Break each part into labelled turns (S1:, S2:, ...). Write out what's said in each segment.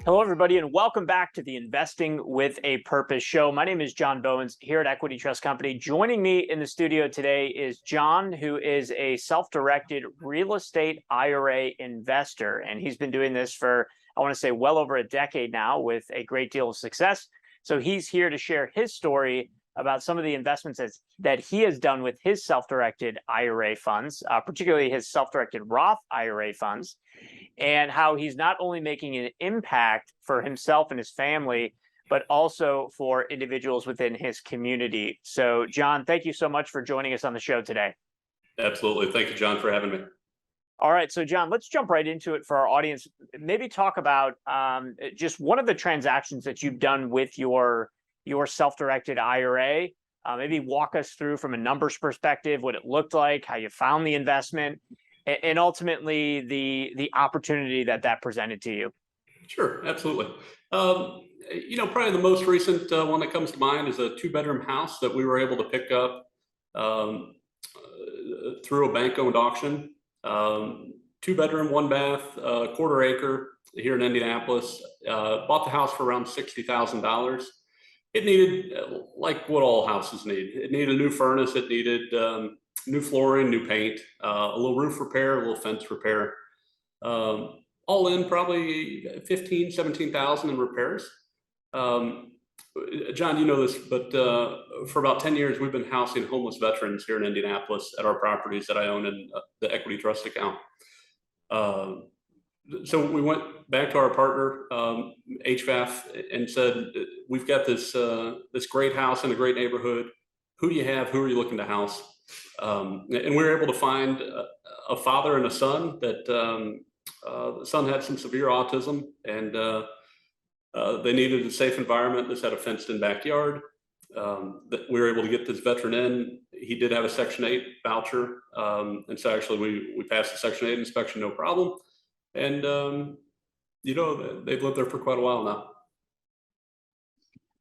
S1: Hello, everybody, and welcome back to the Investing with a Purpose show. My name is John Bowens here at Equity Trust Company. Joining me in the studio today is John, who is a self-directed real estate IRA investor. And he's been doing this for, I want to say, well over a decade now with a great deal of success. So he's here to share his story about some of the investments that he has done with his self-directed IRA funds, particularly his self-directed Roth IRA funds, and how he's not only making an impact for himself and his family, but also for individuals within his community. So, John, thank you so much for joining us on the show today.
S2: Absolutely. Thank you, John, for having me.
S1: All right, so John, let's jump right into it for our audience. Maybe talk about just one of the transactions that you've done with your self-directed IRA. Maybe walk us through from a numbers perspective what it looked like, how you found the investment, and ultimately the opportunity that presented to you.
S2: Sure, absolutely. Probably the most recent one that comes to mind is a two-bedroom house that we were able to pick up through a bank-owned auction. Two-bedroom, one bath, quarter acre here in Indianapolis. Bought the house for around $60,000. It needed, like what all houses need, it needed a new furnace, it needed new flooring, new paint, a little roof repair, a little fence repair. All in probably 15, 17,000 in repairs. John, you know this, but for about 10 years, we've been housing homeless veterans here in Indianapolis at our properties that I own in the Equity Trust account. So we went back to our partner, HVAF, and said, we've got this great house in a great neighborhood. Who do you have? Who are you looking to house? And we were able to find a father and a son that the son had some severe autism, and they needed a safe environment. This had a fenced-in backyard. That we were able to get this veteran in. He did have a Section 8 voucher, and so actually we passed the Section 8 inspection, no problem. And they've lived there for quite a while now.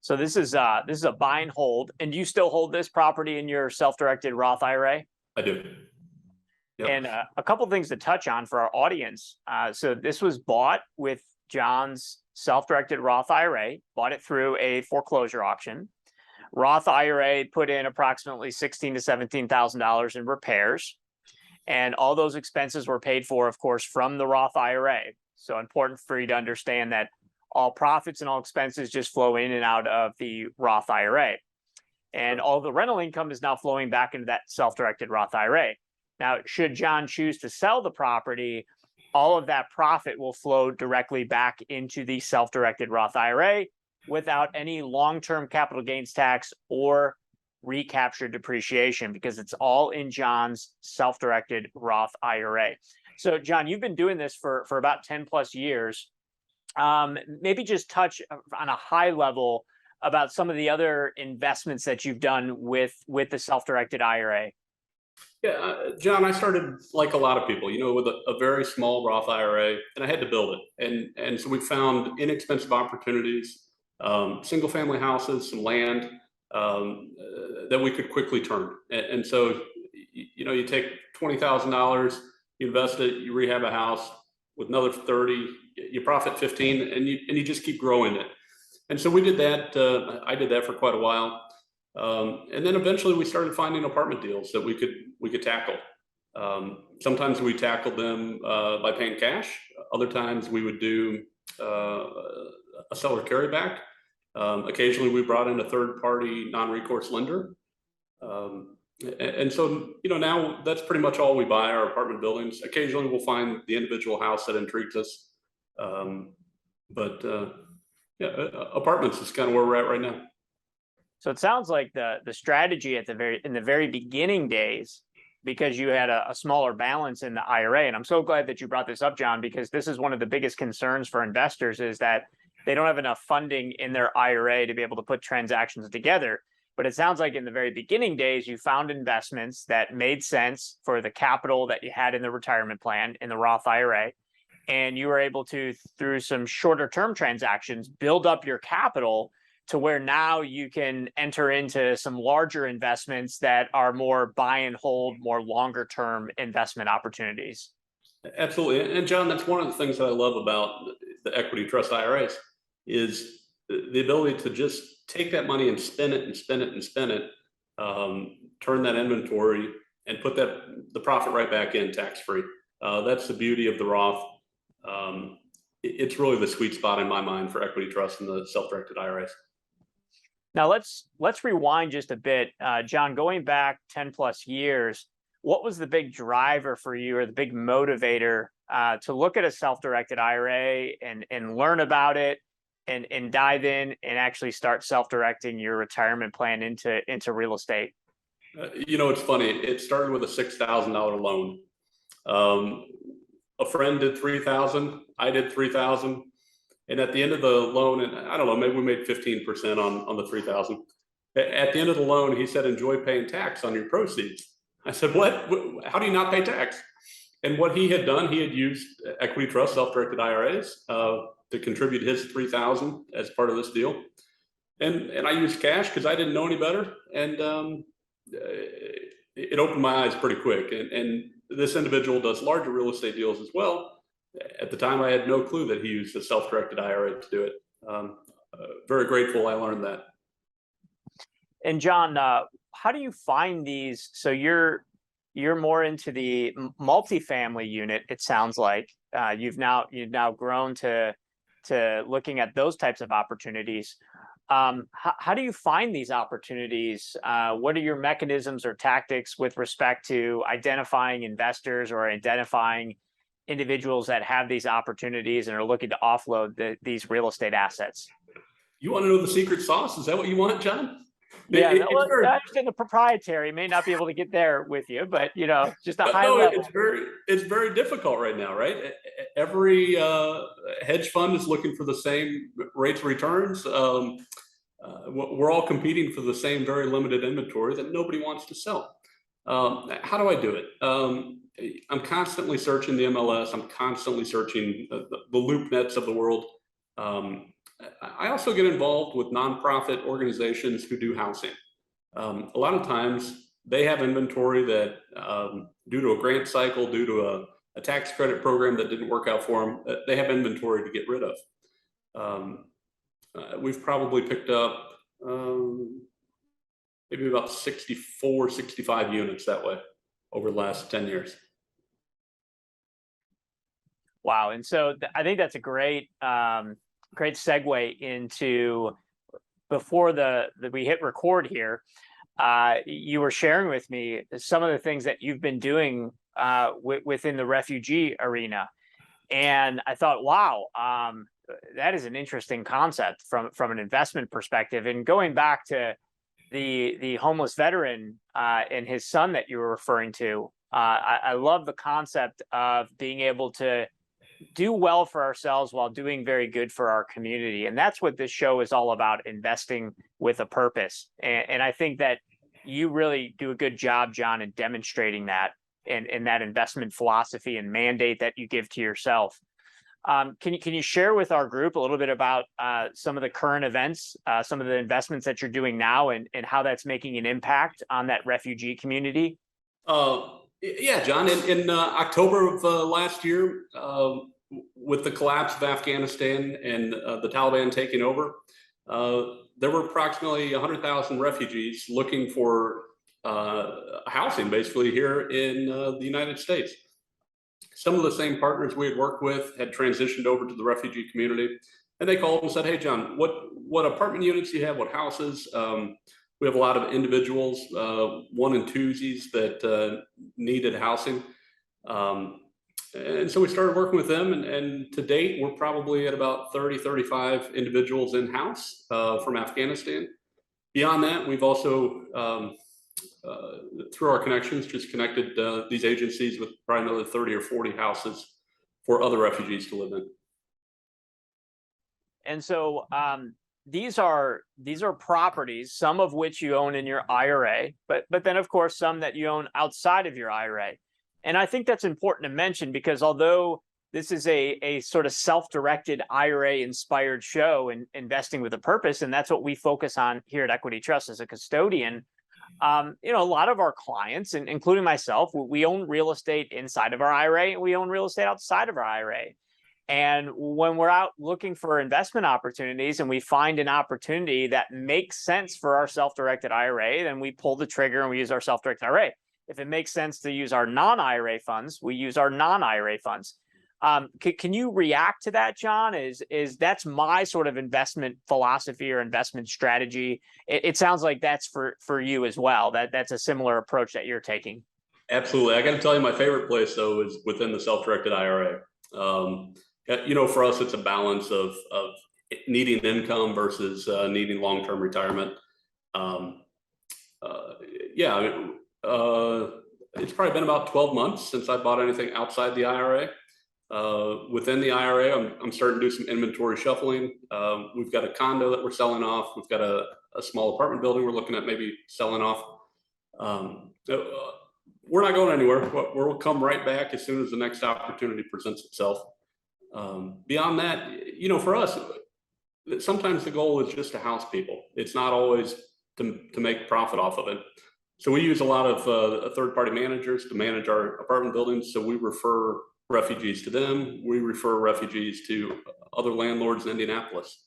S1: So this is a buy and hold. And do you still hold this property in your self-directed Roth IRA?
S2: I do. Yep.
S1: And a couple things to touch on for our audience. So this was bought with John's self-directed Roth IRA, bought it through a foreclosure auction. Roth IRA put in approximately $16,000 to $17,000 in repairs. And all those expenses were paid for, of course, from the Roth IRA. So important for you to understand that all profits and all expenses just flow in and out of the Roth IRA. And all the rental income is now flowing back into that self-directed Roth IRA. Now, should John choose to sell the property, all of that profit will flow directly back into the self-directed Roth IRA without any long-term capital gains tax or recapture depreciation, because it's all in John's self-directed Roth IRA. So, John, you've been doing this for about 10 plus years. Maybe just touch on a high level about some of the other investments that you've done with the self-directed IRA.
S2: Yeah, John, I started like a lot of people, with a very small Roth IRA, and I had to build it. And so we found inexpensive opportunities, single family houses, some land that we could quickly turn. And so, you take $20,000, you invest it, you rehab a house with another 30, you profit 15, and you just keep growing it. And so we did that. I did that for quite a while. And then eventually we started finding apartment deals that we could tackle. Sometimes we tackled them by paying cash. Other times we would do a seller carryback. Occasionally we brought in a third-party non-recourse lender. And so, now that's pretty much all we buy, our apartment buildings. Occasionally we'll find the individual house that intrigues us. Apartments is kind of where we're at right now.
S1: So it sounds like the strategy in the very beginning days, because you had a smaller balance in the IRA, and I'm so glad that you brought this up, John, because this is one of the biggest concerns for investors, is that they don't have enough funding in their IRA to be able to put transactions together. But it sounds like in the very beginning days, you found investments that made sense for the capital that you had in the retirement plan in the Roth IRA. And you were able to, through some shorter term transactions, build up your capital to where now you can enter into some larger investments that are more buy and hold, more longer term investment opportunities.
S2: Absolutely. And John, that's one of the things that I love about the Equity Trust IRAs is the ability to just take that money and spend it and spend it and spend it, turn that inventory and put the profit right back in tax-free. That's the beauty of the Roth. It's really the sweet spot in my mind for equity trust and the self-directed IRAs.
S1: Now let's rewind just a bit, John. Going back 10 plus years, what was the big driver for you, or the big motivator to look at a self-directed IRA and learn about it and dive in and actually start self-directing your retirement plan into real estate?
S2: It's funny. It started with a $6,000 loan. A friend did 3,000. I did 3,000. And at the end of the loan, and I don't know, maybe we made 15% on the 3,000. At the end of the loan, he said, "Enjoy paying tax on your proceeds." I said, "What? How do you not pay tax?" And what he had done, he had used equity trust self-directed IRAs to contribute his 3,000 as part of this deal. And I used cash because I didn't know any better. And it opened my eyes pretty quick. And this individual does larger real estate deals as well. At the time, I had no clue that he used a self-directed IRA to do it. Very grateful I learned that.
S1: And John, how do you find these? So you're more into the multifamily unit, it sounds like. You've now grown to looking at those types of opportunities. How do you find these opportunities? What are your mechanisms or tactics with respect to identifying investors or identifying individuals that have these opportunities and are looking to offload these real estate assets?
S2: You want to know the secret sauce? Is that what you want, John?
S1: Yeah, I understand the proprietary may not be able to get there with you, but just a high level.
S2: It's very difficult right now, right? Every hedge fund is looking for the same rates of returns. We're all competing for the same very limited inventory that nobody wants to sell. How do I do it? I'm constantly searching the MLS. I'm constantly searching the LoopNets of the world. I also get involved with nonprofit organizations who do housing. A lot of times they have inventory that, due to a grant cycle, due to a tax credit program that didn't work out for them, they have inventory to get rid of. We've probably picked up maybe about 64, 65 units that way over the last 10 years.
S1: Wow. And so I think that's a great segue into, before we hit record here, you were sharing with me some of the things that you've been doing within the refugee arena. And I thought, wow, that is an interesting concept from an investment perspective. And going back to the homeless veteran and his son that you were referring to, I love the concept of being able to do well for ourselves while doing very good for our community. And that's what this show is all about, investing with a purpose. And I think that you really do a good job, John, in demonstrating that and that investment philosophy and mandate that you give to yourself. Can you share with our group a little bit about some of the current events, some of the investments that you're doing now, and how that's making an impact on that refugee community?
S2: Yeah, John, in October of last year, with the collapse of Afghanistan and the Taliban taking over, there were approximately 100,000 refugees looking for housing, basically, here in the United States. Some of the same partners we had worked with had transitioned over to the refugee community, and they called and said, "Hey, John, what apartment units do you have? What houses? We have a lot of individuals, one and twosies that needed housing." And so we started working with them, and to date, we're probably at about 30, 35 individuals in-house from Afghanistan. Beyond that, we've also, through our connections, just connected these agencies with probably another 30 or 40 houses for other refugees to live in.
S1: And so these are properties, some of which you own in your IRA, but then of course some that you own outside of your IRA. And I think that's important to mention, because although this is a sort of self-directed IRA inspired show and investing with a purpose, and that's what we focus on here at Equity Trust as a custodian, a lot of our clients, and including myself, we own real estate inside of our IRA and we own real estate outside of our IRA. And when we're out looking for investment opportunities and we find an opportunity that makes sense for our self-directed IRA, then we pull the trigger and we use our self-directed IRA. If it makes sense to use our non-IRA funds, we use our non-IRA funds. Can you react to that, John? Is that's my sort of investment philosophy or investment strategy? It sounds like that's for you as well. That's a similar approach that you're taking.
S2: Absolutely. I got to tell you, my favorite place though is within the self-directed IRA. For us, it's a balance of needing income versus needing long-term retirement. It's probably been about 12 months since I bought anything outside the IRA. Within the IRA, I'm starting to do some inventory shuffling. We've got a condo that we're selling off. We've got a small apartment building we're looking at maybe selling off. We're not going anywhere. We'll come right back as soon as the next opportunity presents itself. Beyond that, for us, sometimes the goal is just to house people. It's not always to make profit off of it. So we use a lot of third-party managers to manage our apartment buildings. So we refer refugees to them. We refer refugees to other landlords in Indianapolis.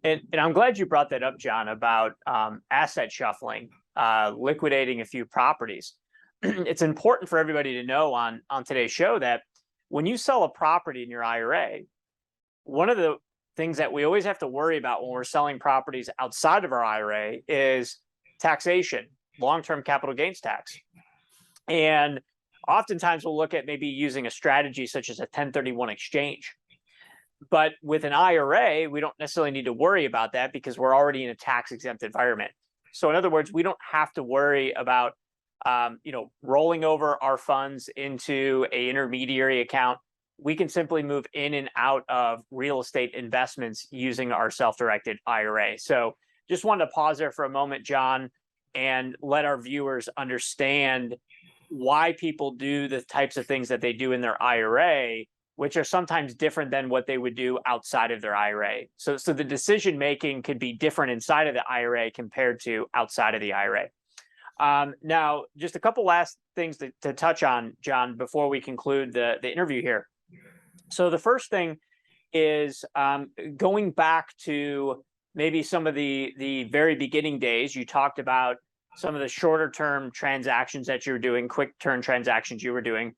S1: And I'm glad you brought that up, John, about asset shuffling, liquidating a few properties. It's important for everybody to know on today's show that when you sell a property in your IRA, one of the things that we always have to worry about when we're selling properties outside of our IRA is taxation, long-term capital gains tax. And oftentimes we'll look at maybe using a strategy such as a 1031 exchange. But with an IRA, we don't necessarily need to worry about that because we're already in a tax-exempt environment. So in other words, we don't have to worry about rolling over our funds into an intermediary account. We can simply move in and out of real estate investments using our self-directed IRA. So just wanted to pause there for a moment, John, and let our viewers understand why people do the types of things that they do in their IRA, which are sometimes different than what they would do outside of their IRA. So the decision-making could be different inside of the IRA compared to outside of the IRA. Now, just a couple last things to touch on, John, before we conclude the interview here. So the first thing is going back to maybe some of the very beginning days. You talked about some of the shorter term transactions that you were doing, quick turn transactions you were doing,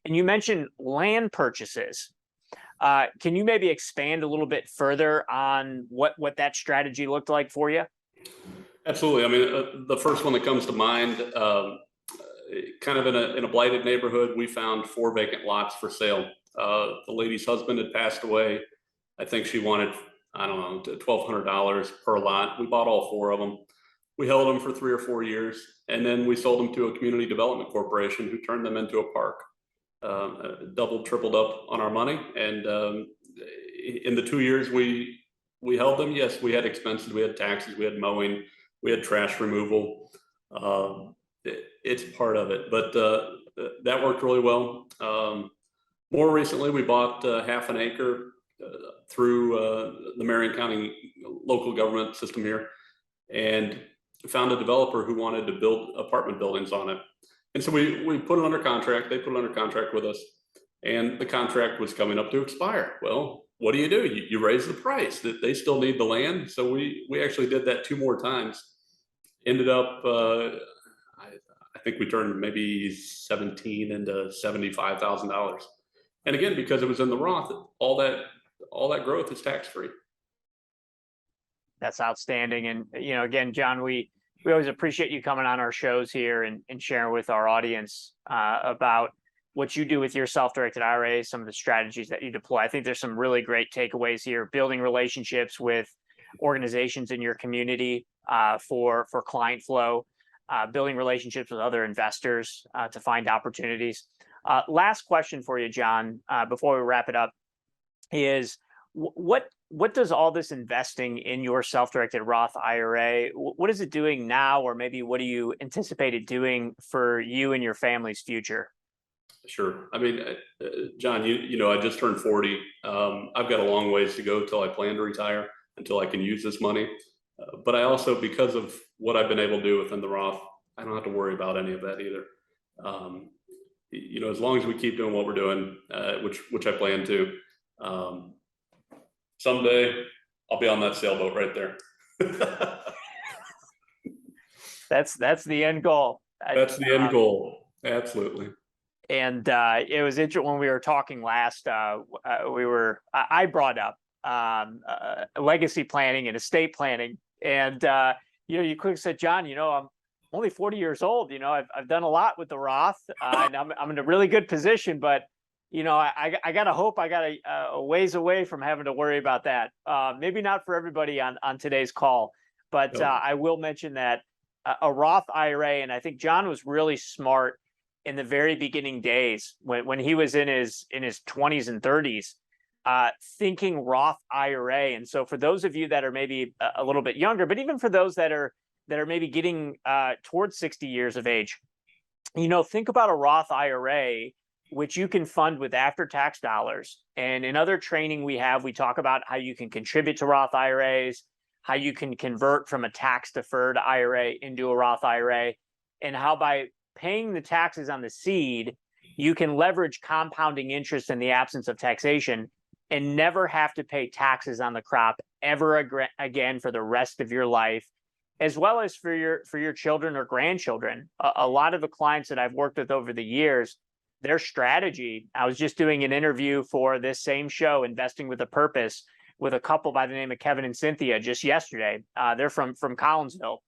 S1: and you mentioned land purchases. Can you maybe expand a little bit further on what that strategy looked like for you?
S2: Absolutely. I mean, the first one that comes to mind, kind of in a blighted neighborhood, we found 4 vacant lots for sale. The lady's husband had passed away. I think she wanted, I don't know, $1,200 per lot. We bought all 4 of them. We held them for 3 or 4 years, and then we sold them to a community development corporation who turned them into a park. Doubled, tripled up on our money. And in the 2 years we held them, yes, we had expenses, we had taxes, we had mowing, we had trash removal. It's part of it, but that worked really well. More recently, we bought half an acre through the Marion County local government system here, and found a developer who wanted to build apartment buildings on it. And so we put it under contract. They put it under contract with us, and the contract was coming up to expire. Well, what do? You raise the price. That they still need the land. So we actually did that 2 more times. Ended up, I think we turned maybe 17 into $75,000. And again, because it was in the Roth, all that growth is tax-free.
S1: That's outstanding. And, again, John, we always appreciate you coming on our shows here and sharing with our audience about what you do with your self-directed IRA, some of the strategies that you deploy. I think there's some really great takeaways here, building relationships with organizations in your community for client flow, building relationships with other investors to find opportunities. Last question for you, John, before we wrap it up, is what does all this investing in your self-directed Roth IRA, what is it doing now, or maybe what do you anticipate it doing for you and your family's future?
S2: Sure. I mean, John, I just turned 40. I've got a long ways to go till I plan to retire, until I can use this money. But I also, because of what I've been able to do within the Roth, I don't have to worry about any of that either. as long as we keep doing what we're doing, which I plan to, someday I'll be on that sailboat right there.
S1: That's the end goal.
S2: That's the end goal. Absolutely.
S1: And it was interesting when we were talking last. I brought up legacy planning and estate planning, and you quickly said, John, I'm only 40 years old. I've done a lot with the Roth, and I'm in a really good position. But I gotta hope I got a ways away from having to worry about that. Maybe not for everybody on today's call, but I will mention that a Roth IRA, and I think John was really smart in the very beginning days when he was in his 20s and 30s, thinking Roth IRA. And so for those of you that are maybe a little bit younger, but even for those that are maybe getting towards 60 years of age, think about a Roth IRA, which you can fund with after-tax dollars. And in other training we talk about how you can contribute to Roth IRAs, how you can convert from a tax-deferred IRA into a Roth IRA, and how by paying the taxes on the seed, you can leverage compounding interest in the absence of taxation and never have to pay taxes on the crop ever again for the rest of your life, as well as for your children or grandchildren. A lot of the clients that I've worked with over the years, their strategy, I was just doing an interview for this same show, Investing with a Purpose, with a couple by the name of Kevin and Cynthia just yesterday. They're from Collinsville.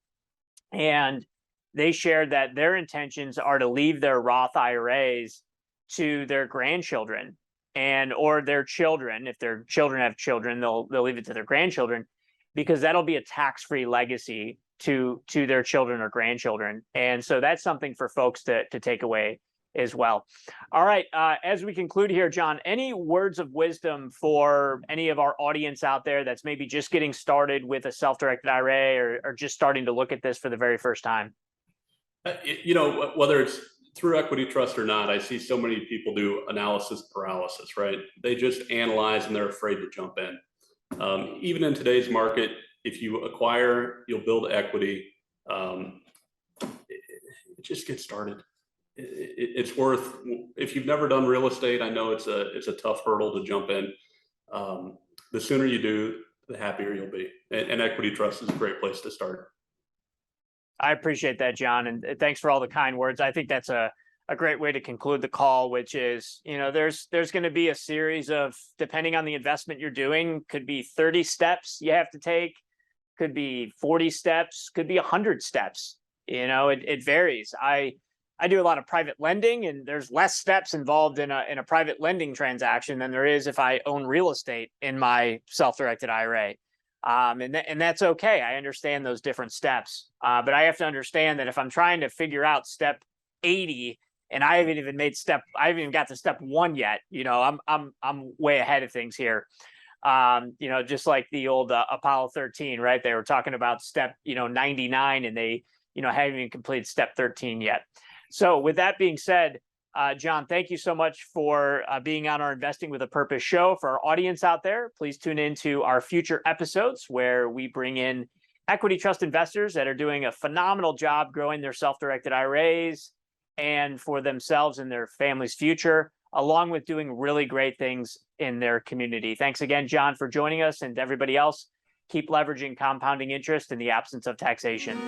S1: And they shared that their intentions are to leave their Roth IRAs to their grandchildren or their children. If their children have children, they'll leave it to their grandchildren, because that'll be a tax-free legacy to their children or grandchildren. And so that's something for folks to take away as well. All right, as we conclude here, John, any words of wisdom for any of our audience out there that's maybe just getting started with a self-directed IRA or just starting to look at this for the very first time?
S2: Whether it's through Equity Trust or not, I see so many people do analysis paralysis, right? They just analyze and they're afraid to jump in. Even in today's market, if you acquire, you'll build equity. Just get started. It's worth, if you've never done real estate, I know it's a tough hurdle to jump in. The sooner you do, the happier you'll be. And Equity Trust is a great place to start.
S1: I appreciate that, John, and thanks for all the kind words. I think that's a great way to conclude the call, which is, there's going to be a series of, depending on the investment you're doing, could be 30 steps you have to take, could be 40 steps, could be 100 steps. It varies. I do a lot of private lending, and there's less steps involved in a private lending transaction than there is if I own real estate in my self-directed IRA. And that's okay. I understand those different steps. But I have to understand that if I'm trying to figure out step 80 and I haven't even got to step 1 yet, I'm way ahead of things here. Just like the old Apollo 13, right? They were talking about step, 99, and they, haven't even completed step 13 yet. So with that being said, John, thank you so much for being on our Investing with a Purpose show. For our audience out there, please tune into our future episodes where we bring in equity trust investors that are doing a phenomenal job growing their self-directed IRAs and for themselves and their family's future, along with doing really great things in their community. Thanks again, John, for joining us, and to everybody else, keep leveraging compounding interest in the absence of taxation.